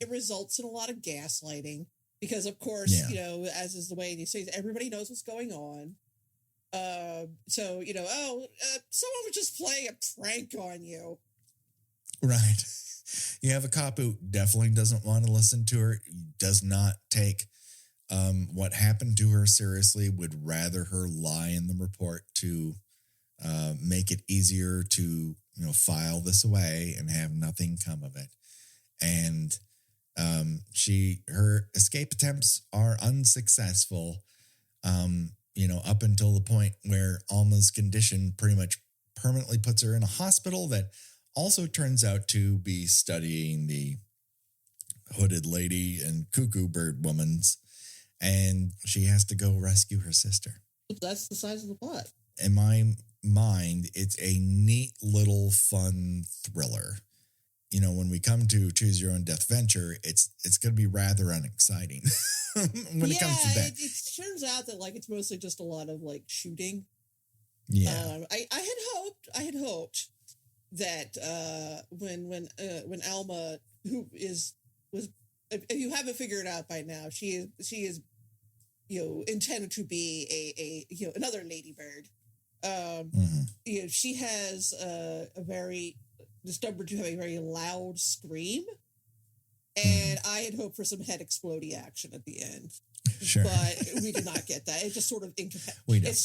it results in a lot of gaslighting because, of course, as is the way these things, everybody knows what's going on. So someone was just playing a prank on you. Right. You have a cop who definitely doesn't want to listen to her, does not take what happened to her seriously, would rather her lie in the report to make it easier to, file this away and have nothing come of it. And her escape attempts are unsuccessful, up until the point where Alma's condition pretty much permanently puts her in a hospital that also turns out to be studying the hooded lady and cuckoo bird woman's, and she has to go rescue her sister. That's the size of the plot. In my mind, it's a neat little fun thriller. When we come to Choose Your Own Deathventure, it's going to be rather unexciting when it comes to that. It turns out that it's mostly just a lot of shooting. Yeah. I had hoped that when Alma, who was if you haven't figured it out by now, she is intended to be a another ladybird. She has discovered to have a very loud scream, and I had hoped for some head explodey action at the end. Sure, but we did not get that. It just sort of it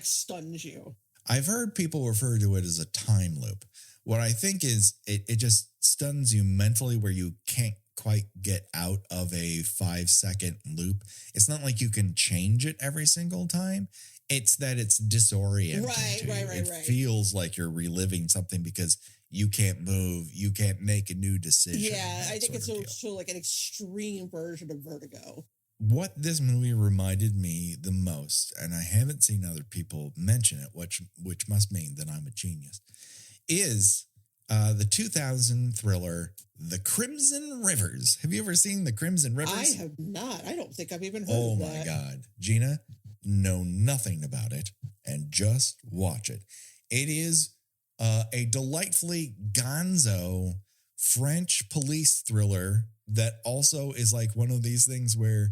stuns you. I've heard people refer to it as a time loop. What I think is it just stuns you mentally where you can't quite get out of a 5-second loop. It's not like you can change it every single time. It's that it's disorienting. Right. It feels like you're reliving something because you can't move, you can't make a new decision. Yeah, I think it's sort of like an extreme version of Vertigo. What this movie reminded me the most, and I haven't seen other people mention it, which must mean that I'm a genius, is the 2000 thriller, The Crimson Rivers. Have you ever seen The Crimson Rivers? I have not. I don't think I've even heard of that. Oh my God. Gina, know nothing about it and just watch it. It is a delightfully gonzo French police thriller that also is like one of these things where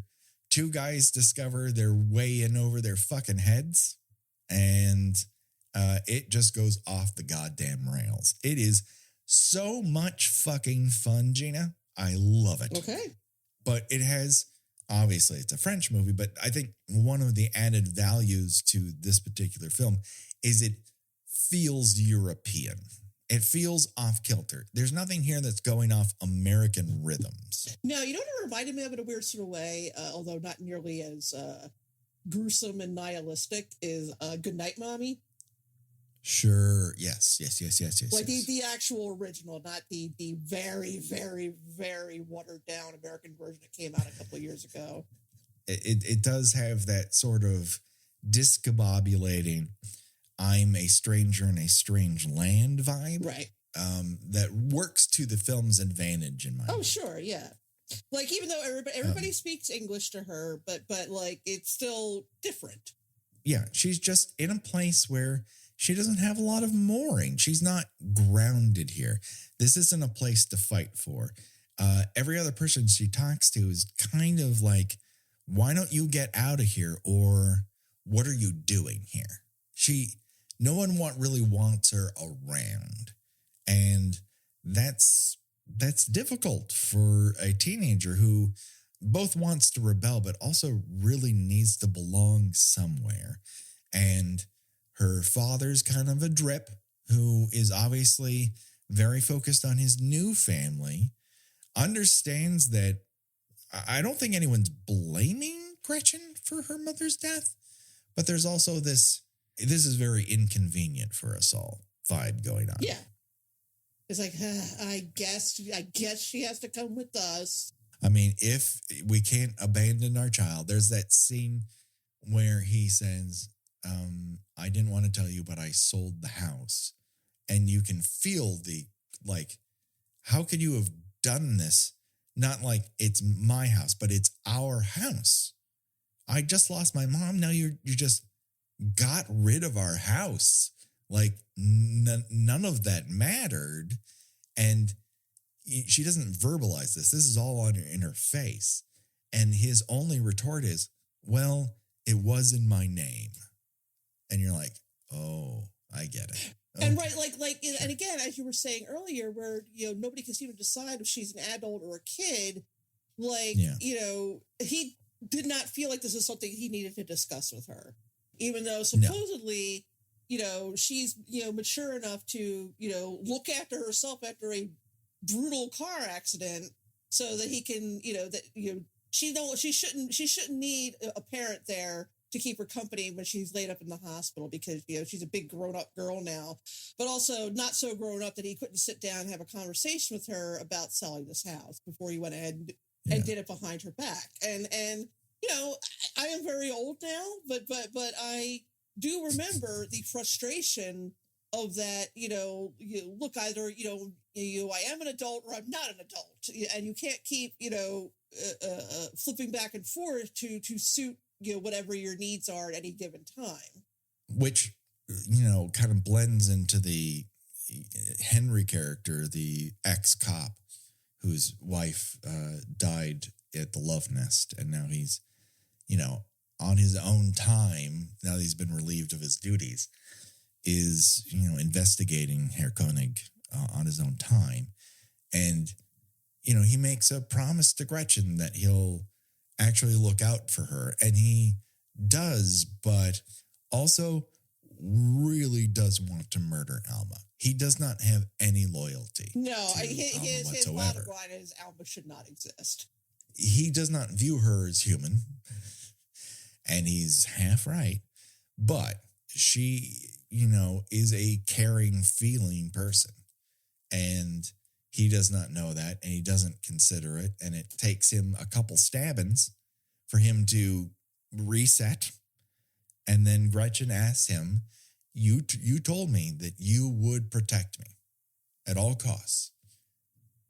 two guys discover their way in over their fucking heads, and it just goes off the goddamn rails. It is so much fucking fun, Gina. I love it. Okay. But it has, obviously, it's a French movie, but I think one of the added values to this particular film is it feels European. It feels off kilter. There's nothing here that's going off American rhythms. No, you know what it reminded me of in a weird sort of way, although not nearly as gruesome and nihilistic, is Goodnight Mommy. Sure. Yes. Like the actual original, not the very, very, very watered down American version that came out a couple of years ago. It does have that sort of discombobulating, I'm a stranger in a strange land vibe. Right. That works to the film's advantage in my opinion. Sure. Yeah. Like, even though everybody speaks English to her, but like, it's still different. Yeah. She's just in a place where she doesn't have a lot of mooring. She's not grounded here. This isn't a place to fight for. Every other person she talks to is kind of like, why don't you get out of here? Or what are you doing here? No one really wants her around. And that's difficult for a teenager who both wants to rebel, but also really needs to belong somewhere. And her father's kind of a drip who is obviously very focused on his new family, understands that I don't think anyone's blaming Gretchen for her mother's death, but there's also this is very inconvenient for us all vibe going on. Yeah. It's like, I guess she has to come with us. I mean, if we can't abandon our child, there's that scene where he says, I didn't want to tell you, but I sold the house. And you can feel how could you have done this? Not like it's my house, but it's our house. I just lost my mom. Now you just got rid of our house. Like none of that mattered. And she doesn't verbalize this. This is all in her face. And his only retort is, well, it was in my name. And you're like, oh, I get it. And right, and again, as you were saying earlier, where, nobody can seem to decide if she's an adult or a kid, he did not feel like this is something he needed to discuss with her, even though supposedly, she's, mature enough to, look after herself after a brutal car accident so that he can, she shouldn't need a parent there to keep her company when she's laid up in the hospital because, she's a big grown-up girl now, but also not so grown up that he couldn't sit down and have a conversation with her about selling this house before he went ahead and did it behind her back. And I am very old now, but I do remember the frustration of that, look, either, I am an adult or I'm not an adult, and you can't keep, flipping back and forth to suit, whatever your needs are at any given time. Which, kind of blends into the Henry character, the ex-cop whose wife died at the love nest. And now he's, on his own time, now that he's been relieved of his duties, is, investigating Herr Koenig on his own time. And, he makes a promise to Gretchen that he'll actually look out for her. And he does, but also really does want to murder Alma. He does not have any loyalty. No, his bottom line is Alma should not exist. He does not view her as human. And he's half right. But she, is a caring, feeling person. And he does not know that, and he doesn't consider it. And it takes him a couple stabbings for him to reset. And then Gretchen asks him, you told me that you would protect me at all costs.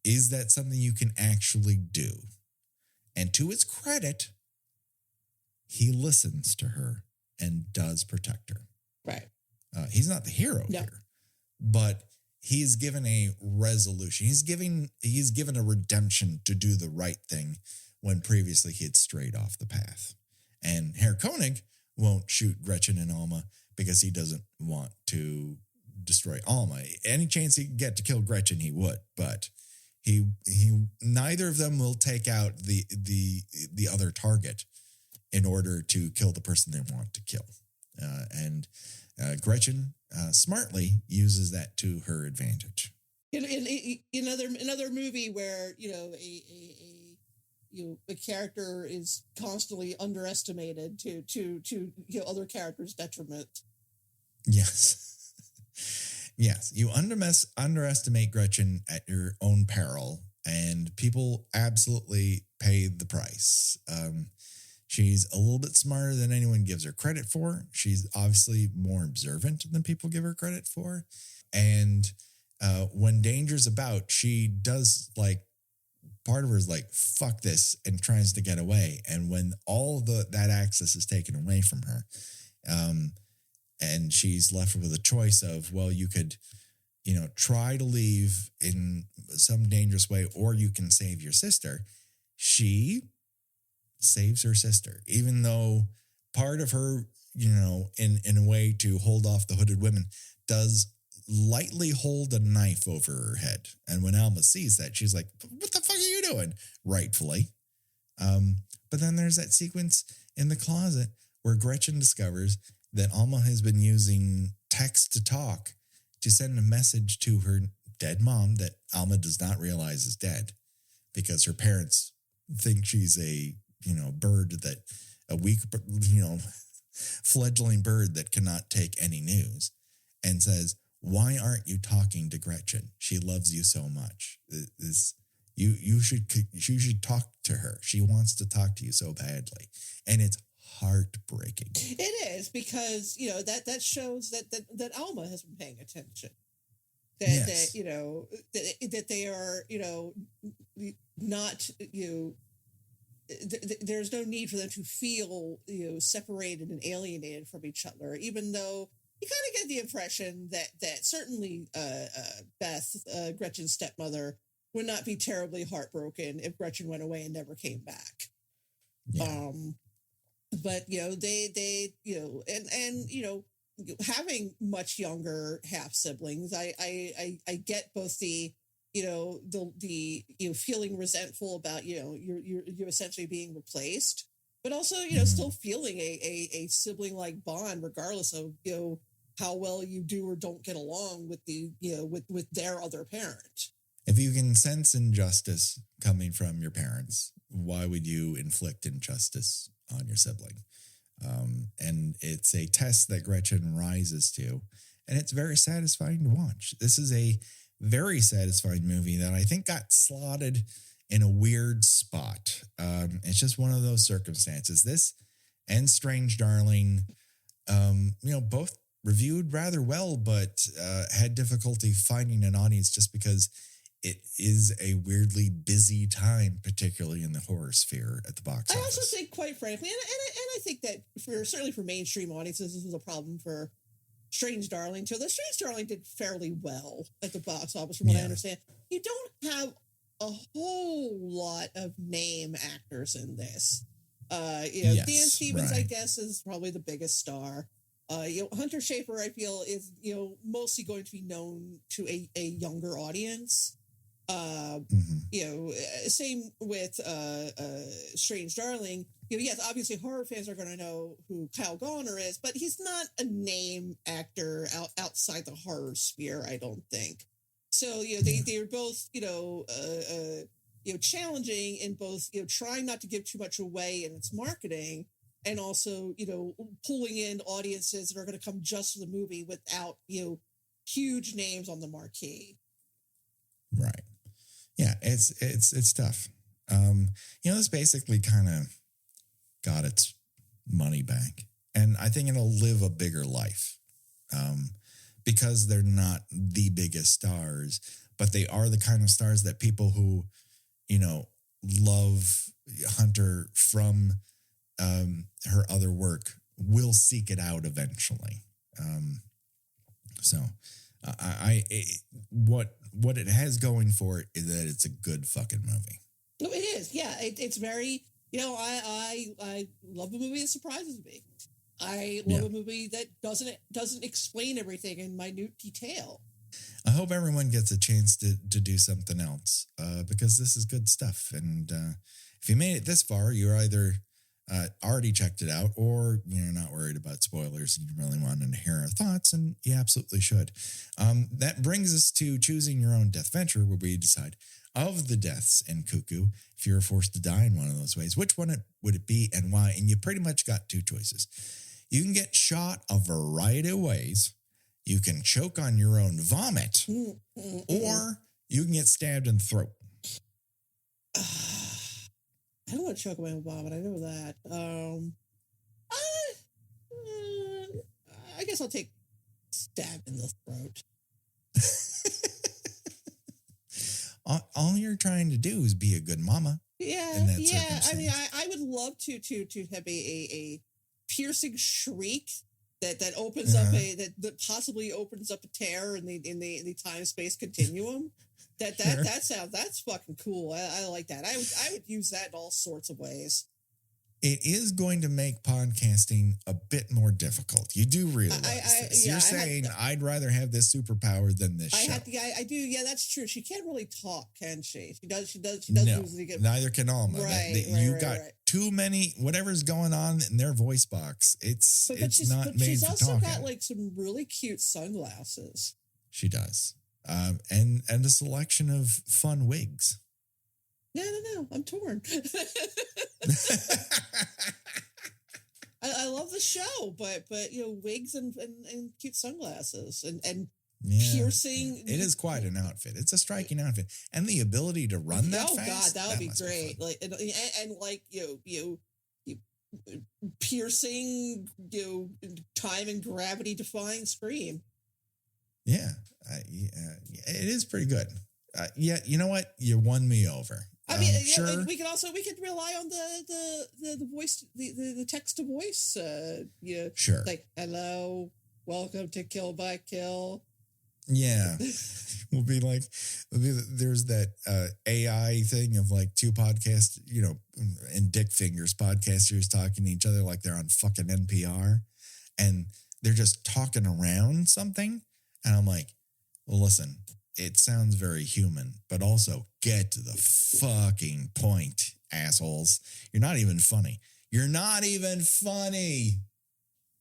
Is that something you can actually do? And to his credit, he listens to her and does protect her. Right. He's not the hero here, but he's given a resolution. He's given a redemption to do the right thing when previously he had strayed off the path. And Herr Koenig won't shoot Gretchen and Alma because he doesn't want to destroy Alma. Any chance he could get to kill Gretchen, he would, but he neither of them will take out the other target in order to kill the person they want to kill. And Gretchen smartly uses that to her advantage. In another movie where a character is constantly underestimated to other characters' detriment. Yes, yes, you underestimate Gretchen at your own peril, and people absolutely pay the price. She's a little bit smarter than anyone gives her credit for. She's obviously more observant than people give her credit for. And when danger's about, she does part of her is like, fuck this, and tries to get away. And when all that access is taken away from her, and she's left with a choice of, well, you could, try to leave in some dangerous way, or you can save your sister. She saves her sister, even though part of her, in a way to hold off the hooded women, does lightly hold a knife over her head. And when Alma sees that, she's like, what the fuck are you doing? Rightfully. But then there's that sequence in the closet where Gretchen discovers that Alma has been using text to talk to send a message to her dead mom that Alma does not realize is dead because her parents think she's a weak, fledgling bird that cannot take any news, and says, why aren't you talking to Gretchen? She loves you so much. You should talk to her. She wants to talk to you so badly. And it's heartbreaking. It is, because, that shows that Alma has been paying attention. That they are, not, there's no need for them to feel, separated and alienated from each other, even though you kind of get the impression that certainly Beth, Gretchen's stepmother, would not be terribly heartbroken if Gretchen went away and never came back. Yeah. But, they and having much younger half siblings, I get both the feeling resentful about you're essentially being replaced, but also still feeling a sibling like bond regardless of how well you do or don't get along with with their other parent. If you can sense injustice coming from your parents, why would you inflict injustice on your sibling? And it's a test that Gretchen rises to, and it's very satisfying to watch. This is a very satisfying movie that I think got slotted in a weird spot. It's just one of those circumstances. This and Strange Darling, both reviewed rather well, but had difficulty finding an audience just because it is a weirdly busy time, particularly in the horror sphere at the box office. I also think, quite frankly, and I think that certainly for mainstream audiences, this was a problem for Strange Darling too. The Strange Darling did fairly well at the box office, from what I understand. You don't have a whole lot of name actors in this. Dan Stevens, right, I guess, is probably the biggest star. Hunter Schaffer, I feel, is mostly going to be known to a younger audience. Same with Strange Darling. Yes, obviously horror fans are going to know who Kyle Gallner is, but he's not a name actor outside the horror sphere, I don't think. So they're both challenging in both trying not to give too much away in its marketing, and also pulling in audiences that are going to come just for the movie without huge names on the marquee. Right. Yeah, it's tough. This basically kind of got its money back, and I think it'll live a bigger life because they're not the biggest stars, but they are the kind of stars that people who love Hunter from her other work will seek it out eventually. What it has going for it is that it's a good fucking movie. No, it is. Yeah, it's very. I love a movie that surprises me. I love a movie that doesn't explain everything in minute detail. I hope everyone gets a chance to do something else because this is good stuff. And if you made it this far, you're either already checked it out, or you're not worried about spoilers and you really wanted to hear our thoughts, and you absolutely should. That brings us to choosing your own deathventure, where we decide of the deaths in Cuckoo, if you're forced to die in one of those ways, which one would it be and why? And you pretty much got two choices. You can get shot a variety of ways. You can choke on your own vomit, or you can get stabbed in the throat. I don't want to choke on my own vomit. I know that. I guess I'll take stab in the throat. All you're trying to do is be a good mama. Yeah. I mean, I would love to have a piercing shriek that opens up that possibly opens up a tear in the time space continuum. That's fucking cool. I like that. I would use that in all sorts of ways. It is going to make podcasting a bit more difficult. You do realize this. You're saying I'd rather have this superpower than this show. I do. Yeah, that's true. She can't really talk, can she? She does. No, usually get. Neither can Alma. You got too many. Whatever's going on in their voice box, it's not made for talking. She's also got like some really cute sunglasses. She does. And a selection of fun wigs. No, I'm torn. I love the show, but wigs and cute sunglasses and piercing. It is quite an outfit. It's a striking outfit, and the ability to run that fast. God, that would be great. Like and like you piercing time and gravity defying scream. Yeah, it is pretty good. You know what? You won me over. I mean, sure. We could rely on the voice, the text to voice. Sure. Like, hello, welcome to Kill by Kill. Yeah, there's that AI thing of like two podcasts, and dick fingers podcasters talking to each other like they're on fucking NPR. And they're just talking around something. And I'm like, well, listen, it sounds very human, but also get to the fucking point, assholes. You're not even funny. You're not even funny.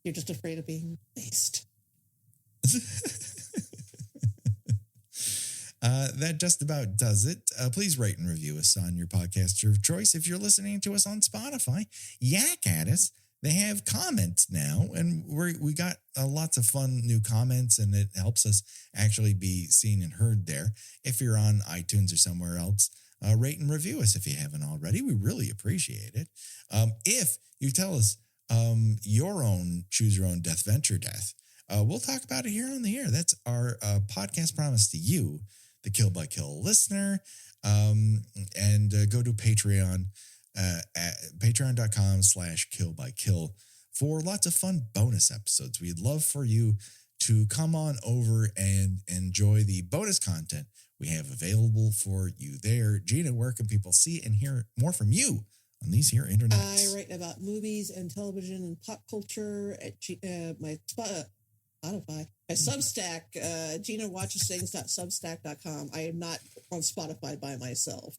You're just afraid of being based. That just about does it. Please rate and review us on your podcaster of choice. If you're listening to us on Spotify, yak at us. They have comments now, and we got lots of fun new comments, and it helps us actually be seen and heard there. If you're on iTunes or somewhere else, rate and review us if you haven't already. We really appreciate it. If you tell us your own Choose Your Own Deathventure death, we'll talk about it here on the air. That's our podcast promise to you, the Kill by Kill listener. And go to Patreon at patreon.com/killbykill for lots of fun bonus episodes. We'd love for you to come on over and enjoy the bonus content we have available for you there. Gina, where can people see and hear more from you on these here internets? I write about movies and television and pop culture at my Spotify. My Substack, GinaWatchesThings.substack.com. I am not on Spotify by myself.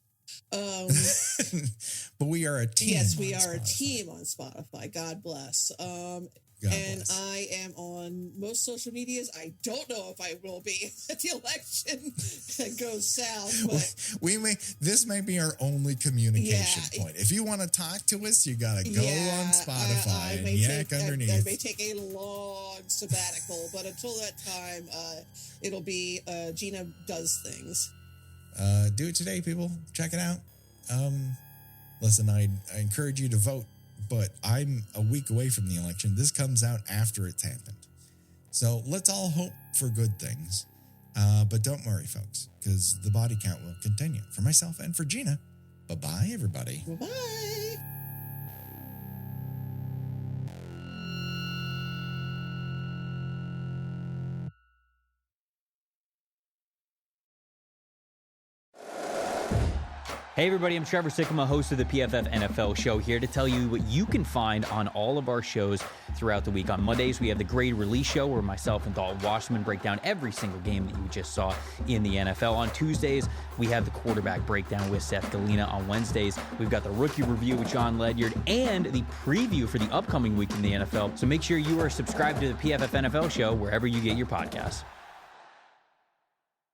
But we are a team. Yes, we are a team on Spotify. God bless. God bless. I am on most social medias. I don't know if I will be if the election goes south. But this may be our only communication point. If you want to talk to us, you got to go on Spotify and yak underneath. I may take a long sabbatical, but until that time, it'll be Gina Does Things. Do it today, people. Check it out. Listen, I encourage you to vote, but I'm a week away from the election. This comes out after it's happened. So let's all hope for good things. But don't worry, folks, because the body count will continue. For myself and for Gina, bye-bye, everybody. Bye-bye. Hey everybody, I'm Trevor Sikkema, host of the PFF NFL show, here to tell you what you can find on all of our shows throughout the week. On Mondays, we have the Grade Release Show, where myself and Dalton Washman break down every single game that you just saw in the NFL. On Tuesdays, we have the Quarterback Breakdown with Seth Galina. On Wednesdays, we've got the Rookie Review with John Ledyard and the preview for the upcoming week in the NFL. So make sure you are subscribed to the PFF NFL show wherever you get your podcasts.